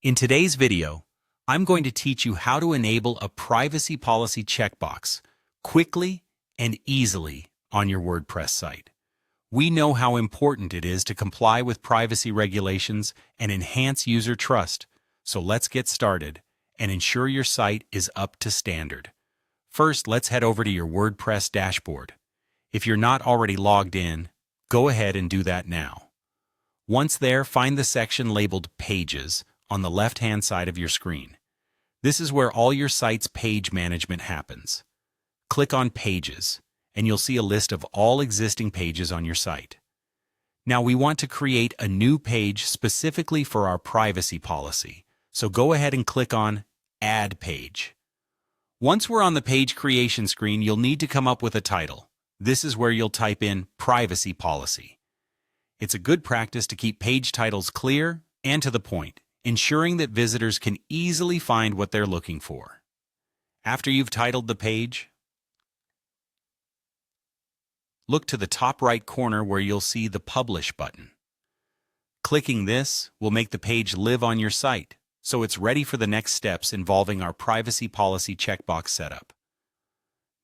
In today's video, I'm going to teach you how to enable a privacy policy checkbox quickly and easily on your WordPress site. We know how important it is to comply with privacy regulations and enhance user trust, so let's get started and ensure your site is up to standard. First, let's head over to your WordPress dashboard. If you're not already logged in, go ahead and do that now. Once there, find the section labeled Pages on the left-hand side of your screen. This is where all your site's page management happens. Click on Pages, and you'll see a list of all existing pages on your site. Now we want to create a new page specifically for our privacy policy, so go ahead and click on Add Page. Once we're on the page creation screen, you'll need to come up with a title. This is where you'll type in Privacy Policy. It's a good practice to keep page titles clear and to the point, ensuring that visitors can easily find what they're looking for. After you've titled the page, look to the top right corner where you'll see the Publish button. Clicking this will make the page live on your site, so it's ready for the next steps involving our privacy policy checkbox setup.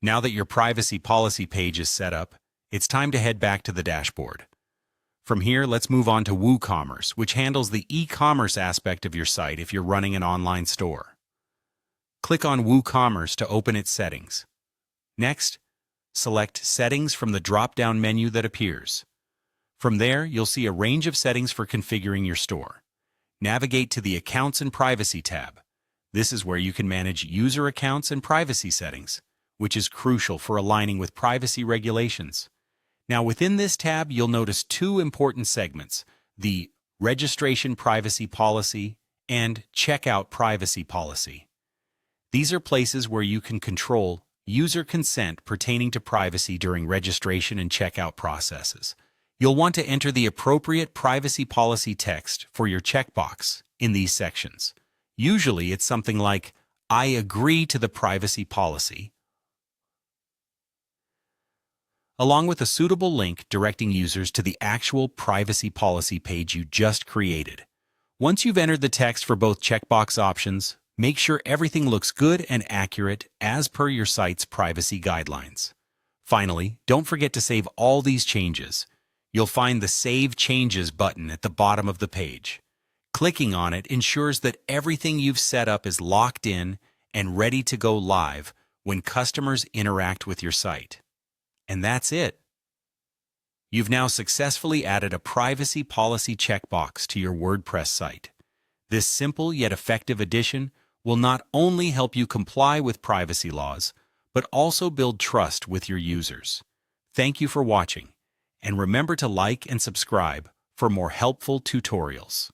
Now that your privacy policy page is set up, it's time to head back to the dashboard. From here, let's move on to WooCommerce, which handles the e-commerce aspect of your site if you're running an online store. Click on WooCommerce to open its settings. Next, select Settings from the drop-down menu that appears. From there, you'll see a range of settings for configuring your store. Navigate to the Accounts and Privacy tab. This is where you can manage user accounts and privacy settings, which is crucial for aligning with privacy regulations. Now, within this tab, you'll notice two important segments: the Registration Privacy Policy and Checkout Privacy Policy. These are places where you can control user consent pertaining to privacy during registration and checkout processes. You'll want to enter the appropriate privacy policy text for your checkbox in these sections. Usually, it's something like, "I agree to the privacy policy," along with a suitable link directing users to the actual privacy policy page you just created. Once you've entered the text for both checkbox options, make sure everything looks good and accurate as per your site's privacy guidelines. Finally, don't forget to save all these changes. You'll find the Save Changes button at the bottom of the page. Clicking on it ensures that everything you've set up is locked in and ready to go live when customers interact with your site. And that's it. You've now successfully added a privacy policy checkbox to your WordPress site. This simple yet effective addition will not only help you comply with privacy laws, but also build trust with your users. Thank you for watching, and remember to like and subscribe for more helpful tutorials.